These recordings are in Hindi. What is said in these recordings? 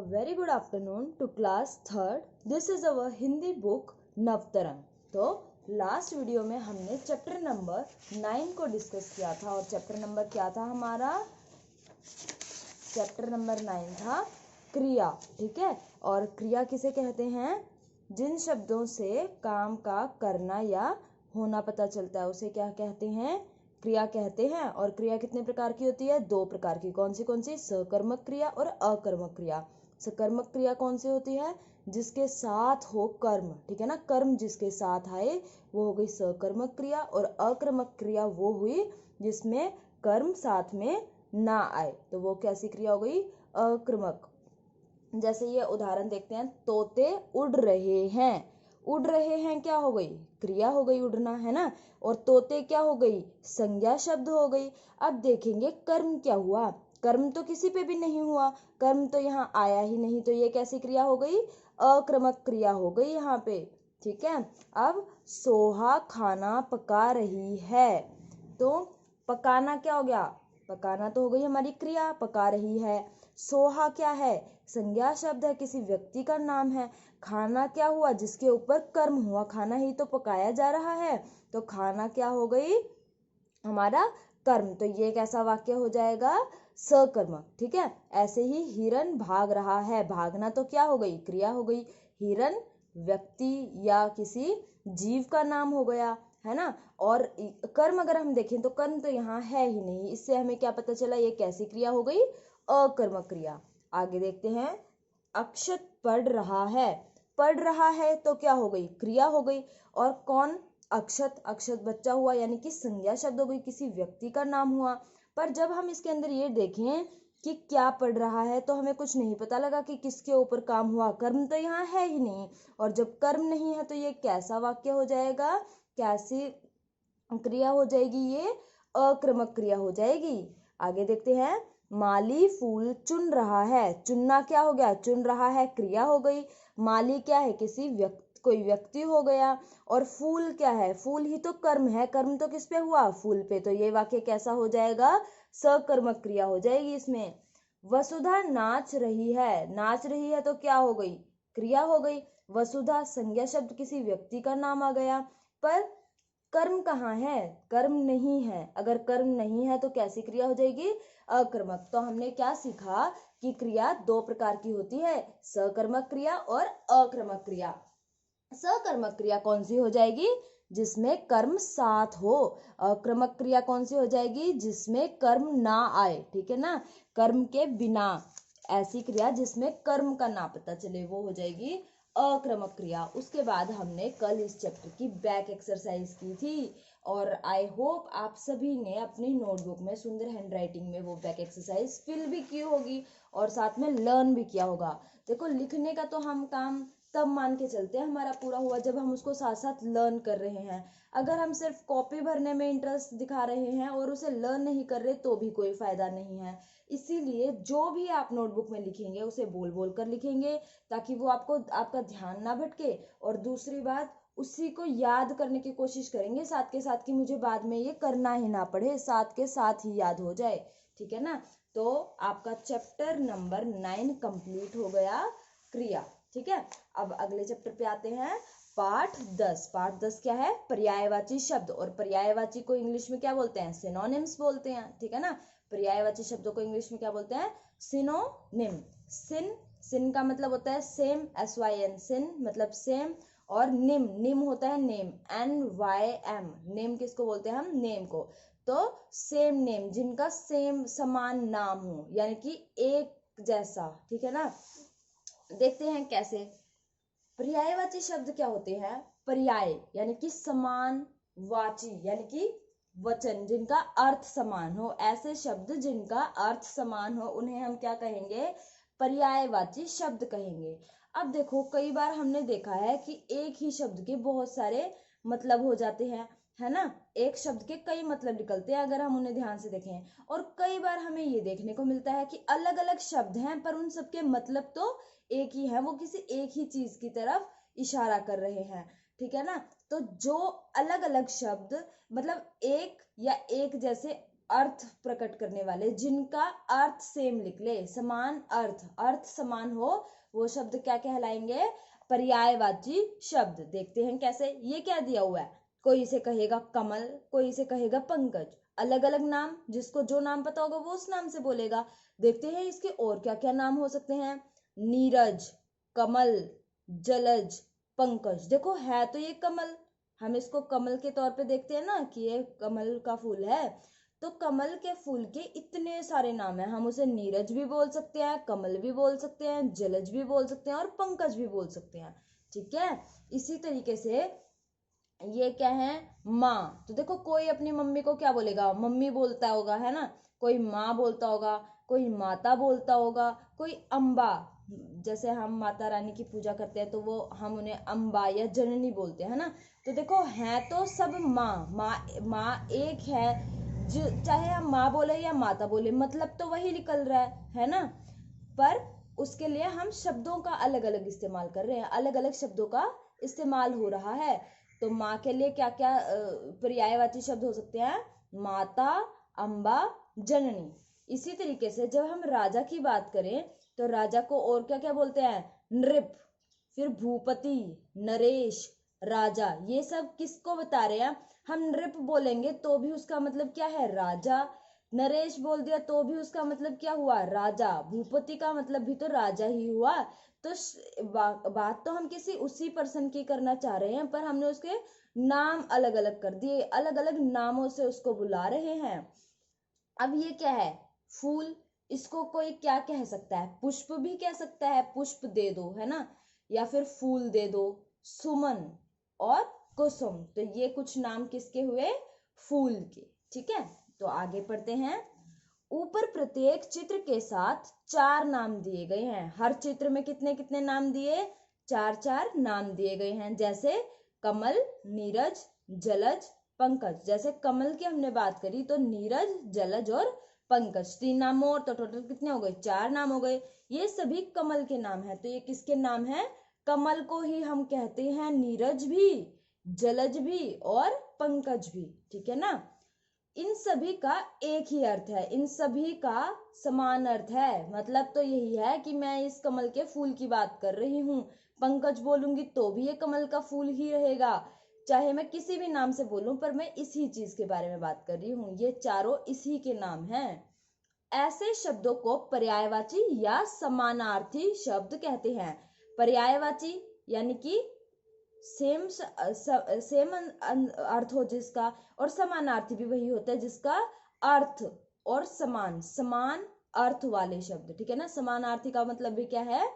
very good afternoon to class third. This is our Hindi book Navtarang. तो लास्ट वीडियो में हमने चैप्टर नंबर 9 को डिस्कस किया था और चैप्टर नंबर क्या था हमारा? चैप्टर नंबर 9 था क्रिया. ठीक है, और क्रिया किसे कहते हैं? जिन शब्दों से काम का करना या होना पता चलता है उसे क्या कहते हैं? क्रिया कहते हैं. और क्रिया कितने प्रकार की होती है? 2 प्रकार की. कौन सी? सकर्मक क्रिया और अकर्मक क्रिया. सकर्मक क्रिया कौन सी होती है? जिसके साथ हो कर्म. ठीक है ना, कर्म जिसके साथ आए वो हो गई सकर्मक क्रिया. और अकर्मक क्रिया वो हुई जिसमें कर्म साथ में ना आए, तो वो कैसी क्रिया हो गई? अकर्मक. जैसे ये उदाहरण देखते हैं, तोते उड़ रहे हैं. उड़ रहे हैं क्या हो गई? क्रिया हो गई, उड़ना, है ना. और तोते क्या हो गई? संज्ञा शब्द हो गई. अब देखेंगे कर्म क्या हुआ. कर्म तो किसी पे भी नहीं हुआ, कर्म तो यहाँ आया ही नहीं, तो ये कैसी क्रिया हो गई? अक्रमक क्रिया हो गई यहाँ पे. ठीक है. अब सोहा खाना पका रही है, तो पकाना क्या हो गया? पकाना तो हो गई हमारी क्रिया, पका रही है. सोहा क्या है? संज्ञा शब्द है, किसी व्यक्ति का नाम है. खाना क्या हुआ? जिसके ऊपर कर्म हुआ, खाना ही तो पकाया जा रहा है, तो खाना क्या हो गई? हमारा कर्म. तो ये कैसा वाक्य हो जाएगा? सकर्मक. ठीक है. ऐसे ही हिरन भाग रहा है. भागना तो क्या हो गई? क्रिया हो गई. हिरन व्यक्ति या किसी जीव का नाम हो गया, है ना. और कर्म अगर हम देखें तो कर्म तो यहाँ है ही नहीं, इससे हमें क्या पता चला? ये कैसी क्रिया हो गई? अकर्मक क्रिया. आगे देखते हैं, अक्षत पढ़ रहा है. पढ़ रहा है तो क्या हो गई? क्रिया हो गई. और कौन? अक्षत. अक्षत बच्चा हुआ, यानी कि संज्ञा शब्द हो गई, किसी व्यक्ति का नाम हुआ. पर जब हम इसके अंदर ये देखें कि क्या पढ़ रहा है तो हमें कुछ नहीं पता लगा कि किसके ऊपर काम हुआ. कर्म तो यहाँ है ही नहीं, और जब कर्म नहीं है तो ये कैसा वाक्य हो जाएगा? कैसी क्रिया हो जाएगी? ये अक्रमक क्रिया हो जाएगी. आगे देखते हैं, माली फूल चुन रहा है. चुनना क्या हो गया? चुन रहा है, क्रिया हो गई. माली क्या है? कोई व्यक्ति हो गया. और फूल क्या है? फूल ही तो कर्म है, कर्म तो किस पे हुआ? फूल पे. तो ये वाक्य कैसा हो जाएगा? सकर्मक क्रिया हो जाएगी इसमें. वसुधा नाच रही है. नाच रही है तो क्या हो गई? क्रिया हो गई. वसुधा संज्ञा शब्द, किसी व्यक्ति का नाम आ गया. पर कर्म कहाँ है? कर्म नहीं है. अगर कर्म नहीं है तो कैसी क्रिया हो जाएगी? अकर्मक. तो हमने क्या सीखा कि क्रिया 2 प्रकार की होती है, सकर्मक क्रिया और अकर्मक क्रिया. सकर्मक क्रिया कौन सी हो जाएगी? जिसमें कर्म साथ हो. अकर्मक क्रिया कौन सी हो जाएगी? जिसमें कर्म ना आए. ठीक है ना, कर्म के बिना. ऐसी क्रिया जिसमें कर्म का ना पता चले वो हो जाएगी अक्रमक क्रिया. उसके बाद हमने कल इस चैप्टर की बैक एक्सरसाइज की थी, और आई होप आप सभी ने अपनी नोटबुक में सुंदर हैंडराइटिंग में वो बैक एक्सरसाइज फिल भी की होगी और साथ में लर्न भी किया होगा. देखो, लिखने का तो हम काम तब मान के चलते हैं हमारा पूरा हुआ जब हम उसको साथ साथ लर्न कर रहे हैं. अगर हम सिर्फ कॉपी भरने में इंटरेस्ट दिखा रहे हैं और उसे लर्न नहीं कर रहे तो भी कोई फायदा नहीं है. इसीलिए जो भी आप नोटबुक में लिखेंगे उसे बोल बोल कर लिखेंगे, ताकि वो आपका ध्यान ना भटके. और दूसरी बात, उसी को याद करने की कोशिश करेंगे साथ के साथ, कि मुझे बाद में ये करना ही ना पड़े, साथ के साथ ही याद हो जाए. ठीक है ना. तो आपका चैप्टर नंबर 9 कंप्लीट हो गया, क्रिया. ठीक है. अब अगले चैप्टर पे आते हैं, पाठ 10. पाठ 10 क्या है? पर्यायवाची शब्द. और पर्यायवाची को इंग्लिश में क्या बोलते हैं? सिनोनिम्स बोलते हैं. ठीक है ना. पर्यायवाची शब्दों को इंग्लिश में क्या बोलते हैं? सिनोनिम. सिन का मतलब होता है सेम, SYN, सिन मतलब सेम. और निम होता है नेम, NYM. नेम किसको बोलते हैं हम? नेम को. तो सेम नेम, जिनका सेम समान नाम हो, यानी कि एक जैसा. ठीक है ना. देखते हैं कैसे. पर्यायवाची शब्द क्या होते हैं? पर्याय यानी कि समान, वाची यानी कि वचन, जिनका अर्थ समान हो. ऐसे शब्द जिनका अर्थ समान हो उन्हें हम क्या कहेंगे? पर्यायवाची शब्द कहेंगे. अब देखो, कई बार हमने देखा है कि एक ही शब्द के बहुत सारे मतलब हो जाते हैं, है ना. एक शब्द के कई मतलब निकलते हैं अगर हम उन्हें ध्यान से देखें. और कई बार हमें ये देखने को मिलता है कि अलग अलग शब्द हैं पर उन सबके मतलब तो एक ही है, वो किसी एक ही चीज की तरफ इशारा कर रहे हैं. ठीक है ना. तो जो अलग अलग शब्द मतलब एक या एक जैसे अर्थ प्रकट करने वाले, जिनका अर्थ सेम निकले, समान अर्थ समान हो, वो शब्द क्या कहलाएंगे? पर्यायवाची शब्द। देखते हैं कैसे। ये क्या दिया हुआ है, कोई इसे कहेगा कमल, कोई इसे कहेगा पंकज, अलग अलग नाम, जिसको जो नाम पता होगा वो उस नाम से बोलेगा। देखते हैं इसके और क्या क्या नाम हो सकते हैं। नीरज, कमल, जलज, पंकज। देखो है तो ये कमल, हम इसको कमल के तौर पे देखते हैं ना कि ये कमल का फूल है, तो कमल के फूल के इतने सारे नाम हैं। हम उसे नीरज भी बोल सकते हैं, कमल भी बोल सकते हैं, जलज भी बोल सकते हैं और पंकज भी बोल सकते हैं। ठीक है। इसी तरीके से ये क्या है, माँ। तो देखो कोई अपनी मम्मी को क्या बोलेगा, मम्मी बोलता होगा, है ना। कोई माँ बोलता होगा, कोई माता बोलता होगा, कोई अम्बा। जैसे हम माता रानी की पूजा करते हैं तो वो हम उन्हें अम्बा या जननी बोलते हैं, है ना। तो देखो है तो सब माँ एक है, चाहे हम माँ बोले या माता बोले, मतलब तो वही निकल रहा है ना। पर उसके लिए हम शब्दों का अलग अलग इस्तेमाल कर रहे हैं, अलग अलग शब्दों का इस्तेमाल हो रहा है। तो माँ के लिए क्या क्या पर्यायवाची शब्द हो सकते हैं? माता, अम्बा, जननी। इसी तरीके से जब हम राजा की बात करें तो राजा को और क्या क्या बोलते हैं? नृप, फिर भूपति, नरेश, राजा। ये सब किसको बता रहे हैं? हम नृप बोलेंगे तो भी उसका मतलब क्या है? राजा। नरेश बोल दिया तो भी उसका मतलब क्या हुआ? राजा। भूपति का मतलब भी तो राजा ही हुआ। तो बात तो हम किसी उसी पर्सन की करना चाह रहे हैं, पर हमने उसके नाम अलग अलग कर दिए, अलग अलग नामों से उसको बुला रहे हैं। अब ये क्या है? फूल। इसको कोई क्या कह सकता है? पुष्प भी कह सकता है, पुष्प दे दो, है ना, या फिर फूल दे दो, सुमन और कुसुम। तो ये कुछ नाम किसके हुए? फूल के। ठीक है। तो आगे पढ़ते हैं। ऊपर प्रत्येक चित्र के साथ 4 नाम दिए गए हैं। हर चित्र में कितने कितने नाम दिए? 4 नाम दिए गए हैं। जैसे कमल, नीरज, जलज, पंकज। जैसे कमल की हमने बात करी तो नीरज, जलज और पंकज 3 नाम और, तो टोटल कितने हो गए? 4 नाम हो गए। ये सभी कमल के नाम है। तो ये किसके नाम है? कमल को ही हम कहते हैं नीरज भी, जलज भी और पंकज भी। ठीक है ना। इन सभी का एक ही अर्थ है, इन सभी का समान अर्थ है। मतलब तो यही है कि मैं इस कमल के फूल की बात कर रही हूँ। पंकज बोलूंगी तो भी ये कमल का फूल ही रहेगा, चाहे मैं किसी भी नाम से बोलूं, पर मैं इसी चीज के बारे में बात कर रही हूँ। ये चारों इसी के नाम हैं। ऐसे शब्दों को पर्यायवाची या समानार्थी शब्द कहते हैं। पर्यायवाची यानी कि सेम अर्थ हो जिसका, और समानार्थी भी वही होता है जिसका अर्थ और समान अर्थ वाले शब्द। ठीक है ना। समानार्थी का मतलब भी क्या है?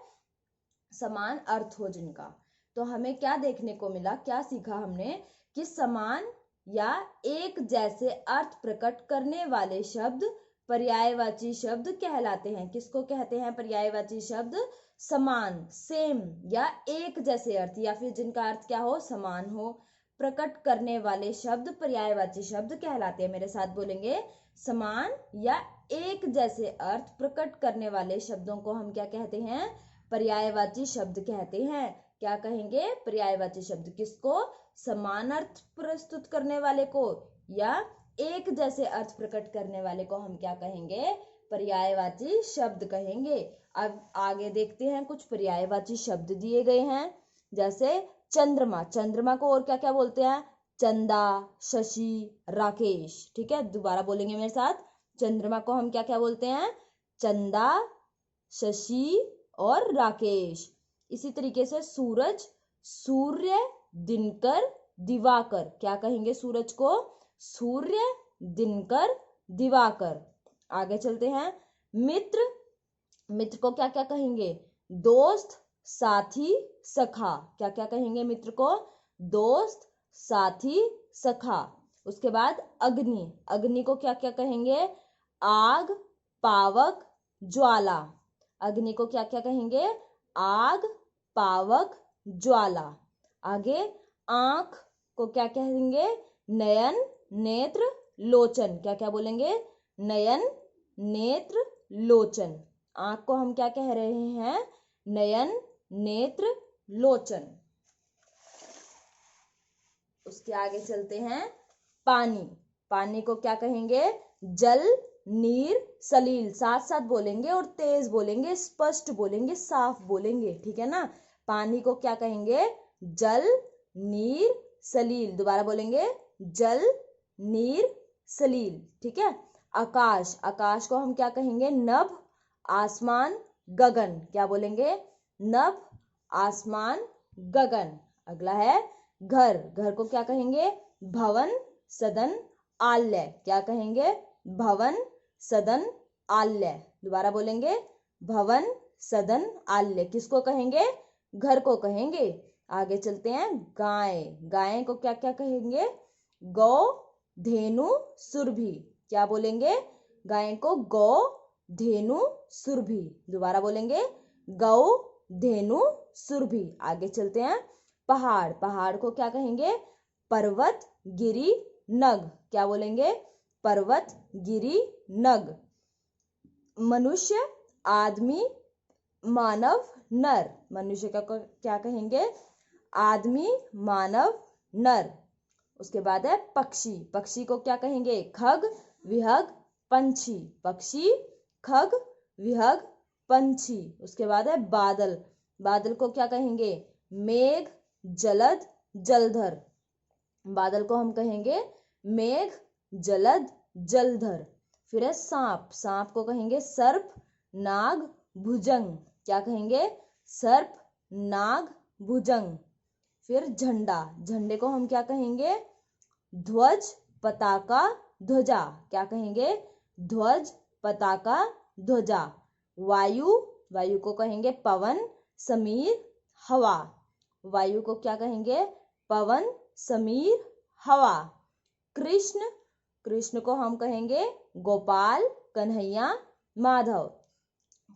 समान अर्थ हो जिनका। तो हमें क्या देखने को मिला, क्या सीखा हमने? कि समान या एक जैसे अर्थ प्रकट करने वाले शब्द पर्यायवाची शब्द कहलाते हैं। किसको कहते हैं पर्यायवाची शब्द? समान, सेम या एक जैसे अर्थ, या फिर जिनका अर्थ क्या हो? समान हो, प्रकट करने वाले शब्द पर्यायवाची शब्द कहलाते हैं। मेरे साथ बोलेंगे। समान या एक जैसे अर्थ प्रकट करने वाले शब्दों को हम क्या कहते हैं? पर्यायवाची शब्द कहते हैं। क्या कहेंगे? पर्यायवाची शब्द। किसको? समान अर्थ प्रस्तुत करने वाले को, या एक जैसे अर्थ प्रकट करने वाले को हम क्या कहेंगे? पर्यायवाची शब्द कहेंगे। अब आगे देखते हैं। कुछ पर्यायवाची शब्द दिए गए हैं। जैसे चंद्रमा। चंद्रमा को और क्या क्या बोलते हैं? चंदा, शशि, राकेश। ठीक है। दोबारा बोलेंगे मेरे साथ। चंद्रमा को हम क्या क्या बोलते हैं? चंदा, शशि और राकेश। इसी तरीके से सूरज, सूर्य, दिनकर, दिवाकर। क्या कहेंगे सूरज को? सूर्य, दिनकर, दिवाकर। आगे चलते हैं। मित्र। मित्र को क्या क्या कहेंगे? दोस्त, साथी, सखा। क्या क्या कहेंगे मित्र को? दोस्त, साथी, सखा। उसके बाद अग्नि। अग्नि को क्या क्या कहेंगे? आग, पावक, ज्वाला। अग्नि को क्या क्या कहेंगे? आग, पावक, ज्वाला। आगे आंख को क्या कहेंगे? नयन, नेत्र, लोचन। क्या क्या बोलेंगे? नयन, नेत्र, लोचन। आंख को हम क्या कह रहे हैं? नयन, नेत्र, लोचन। उसके आगे चलते हैं। पानी। पानी को क्या कहेंगे? जल, नीर, सलील। साथ साथ बोलेंगे और तेज बोलेंगे, स्पष्ट बोलेंगे, साफ बोलेंगे, ठीक है ना। पानी को क्या कहेंगे? जल, नीर, सलील। दोबारा बोलेंगे, जल, नीर, सलील, ठीक है। आकाश, आकाश को हम क्या कहेंगे? नभ, आसमान, गगन। क्या बोलेंगे? नभ, आसमान, गगन। अगला है घर, घर को क्या कहेंगे? भवन, सदन, आलय। क्या कहेंगे? भवन, सदन, आलय। दोबारा बोलेंगे, भवन, सदन, आलय। किसको कहेंगे? घर को कहेंगे। आगे चलते हैं, गाय, गाय को क्या क्या कहेंगे? गौ, धेनु, सुरभि। क्या बोलेंगे? गाय को गौ, धेनु, सुरभि। दोबारा बोलेंगे, गौ, धेनु, सुरभि। आगे चलते हैं, पहाड़, पहाड़ को क्या कहेंगे? पर्वत, गिरि, नग। क्या बोलेंगे? पर्वत, गिरि, नग। मनुष्य, आदमी, मानव, नर। मनुष्य का क्या कहेंगे? आदमी, मानव, नर। उसके बाद है पक्षी, पक्षी को क्या कहेंगे? खग, विहग, पंछी। पक्षी, खग, विहग, पंछी। उसके बाद है बादल, बादल को क्या कहेंगे? मेघ, जलद, जलधर। बादल को हम कहेंगे मेघ, जलद, जलधर। फिर है सांप, सांप को कहेंगे सर्प, नाग, भुजंग। क्या कहेंगे? सर्प, नाग, भुजंग। फिर झंडा, झंडे को हम क्या कहेंगे? ध्वज, पताका, ध्वजा। क्या कहेंगे? ध्वज, पताका, ध्वजा। वायु, वायु को कहेंगे पवन, समीर, हवा। वायु को क्या कहेंगे? पवन, समीर, हवा। कृष्ण, कृष्ण को हम कहेंगे गोपाल, कन्हैया, माधव।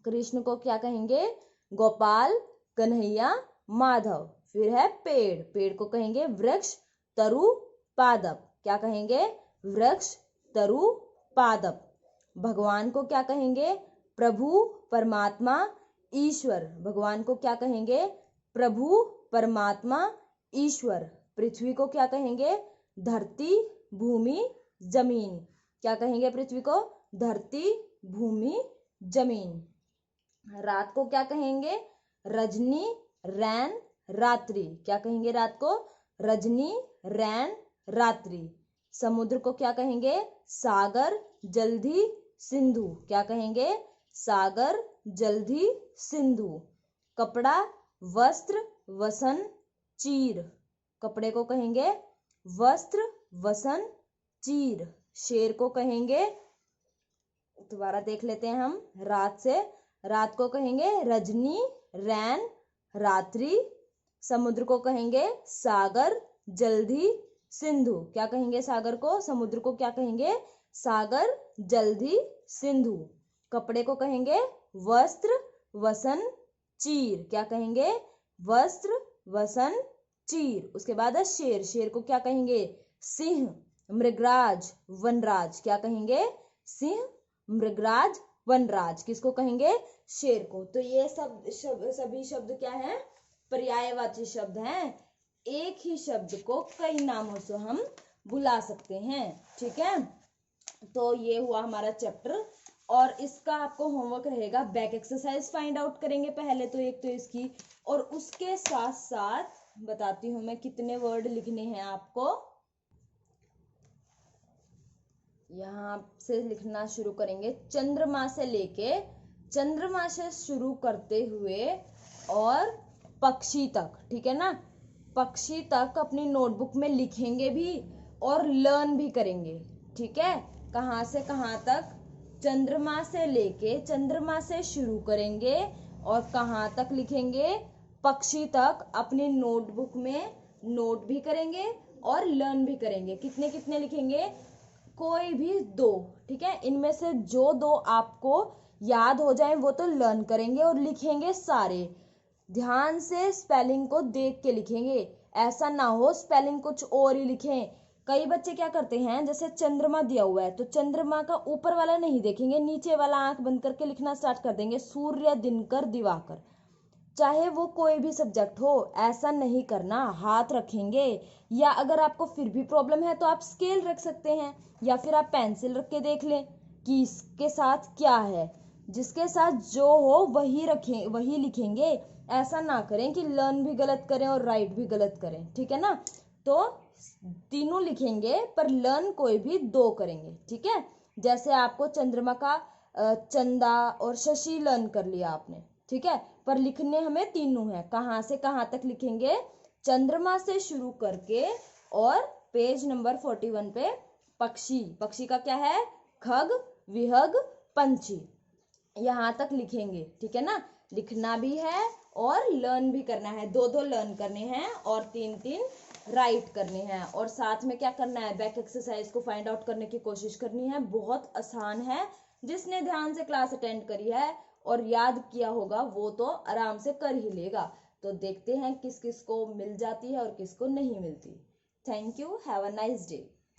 कृष्ण को क्या कहेंगे? गोपाल, कन्हैया, माधव। फिर है पेड़, पेड़ को कहेंगे वृक्ष, तरु, पादप। क्या कहेंगे? वृक्ष, तरु, पादप। भगवान को क्या कहेंगे? प्रभु, परमात्मा, ईश्वर। भगवान को क्या कहेंगे? प्रभु, परमात्मा, ईश्वर। पृथ्वी को क्या कहेंगे? धरती, भूमि, जमीन। क्या कहेंगे पृथ्वी को? धरती, भूमि, जमीन। रात को क्या कहेंगे? रजनी, रैन, रात्रि। क्या कहेंगे रात को? रजनी, रैन, रात्रि। समुद्र को क्या कहेंगे? सागर, जलधि, सिंधु। क्या कहेंगे? सागर, जलधि, सिंधु। कपड़ा, वस्त्र, वसन, चीर। कपड़े को कहेंगे वस्त्र, वसन, चीर। शेर को कहेंगे, दोबारा देख लेते हैं हम रात से, रात को कहेंगे रजनी, रैन, रात्रि। समुद्र को कहेंगे सागर, जलधि, सिंधु। क्या कहेंगे सागर को? समुद्र को क्या कहेंगे? सागर, जलधि, सिंधु। कपड़े को कहेंगे वस्त्र, वसन, चीर। क्या कहेंगे? वस्त्र, वसन, चीर। उसके बाद है शेर, शेर को क्या कहेंगे? सिंह, मृगराज, वनराज। क्या कहेंगे? सिंह, मृगराज, वनराज। किसको कहेंगे? शेर को। तो ये सभी शब्द क्या है? पर्यायवाची शब्द हैं। एक ही शब्द को कई नामों से हम बुला सकते हैं, ठीक है। तो ये हुआ हमारा चैप्टर, और इसका आपको होमवर्क रहेगा, बैक एक्सरसाइज फाइंड आउट करेंगे पहले तो एक तो इसकी, और उसके साथ साथ बताती हूँ मैं कितने वर्ड लिखने हैं आपको। यहाँ से लिखना शुरू करेंगे, चंद्रमा से लेके, चंद्रमा से शुरू करते हुए और पक्षी तक, ठीक है ना। पक्षी तक अपनी नोटबुक में लिखेंगे भी और लर्न भी करेंगे, ठीक है। कहाँ से कहाँ तक? चंद्रमा से लेके, चंद्रमा से शुरू करेंगे और कहाँ तक लिखेंगे? पक्षी तक अपनी नोटबुक में नोट भी करेंगे और लर्न भी करेंगे। कितने कितने लिखेंगे? कोई भी दो, ठीक है। इनमें से जो दो आपको याद हो जाए वो तो लर्न करेंगे और लिखेंगे सारे। ध्यान से स्पेलिंग को देख के लिखेंगे, ऐसा ना हो स्पेलिंग कुछ और ही लिखें। कई बच्चे क्या करते हैं, जैसे चंद्रमा दिया हुआ है तो चंद्रमा का ऊपर वाला नहीं देखेंगे, नीचे वाला आंख बंद करके लिखना स्टार्ट कर देंगे, सूर्य, दिनकर, दिवाकर। चाहे वो कोई भी सब्जेक्ट हो, ऐसा नहीं करना। हाथ रखेंगे, या अगर आपको फिर भी प्रॉब्लम है तो आप स्केल रख सकते हैं, या फिर आप पेंसिल रख के देख लें कि इसके साथ क्या है। जिसके साथ जो हो वही रखें, वही लिखेंगे। ऐसा ना करें कि लर्न भी गलत करें और राइट भी गलत करें, ठीक है ना। तो तीनों लिखेंगे पर लर्न कोई भी दो करेंगे, ठीक है। जैसे आपको चंद्रमा का चंदा और शशि लर्न कर लिया आपने, ठीक है, पर लिखने हमें तीनों है। कहाँ से कहाँ तक लिखेंगे? चंद्रमा से शुरू करके और पेज नंबर 41 पे पक्षी, पक्षी का क्या है? खग, विहग, पंछी, यहाँ तक लिखेंगे, ठीक है ना। लिखना भी है और लर्न भी करना है, दो दो लर्न करने हैं और तीन तीन राइट करने हैं। और साथ में क्या करना है? बैक एक्सरसाइज को फाइंड आउट करने की कोशिश करनी है। बहुत आसान है, जिसने ध्यान से क्लास अटेंड करी है और याद किया होगा वो तो आराम से कर ही लेगा। तो देखते हैं किस किस को मिल जाती है और किसको नहीं मिलती। Thank you, have a nice day.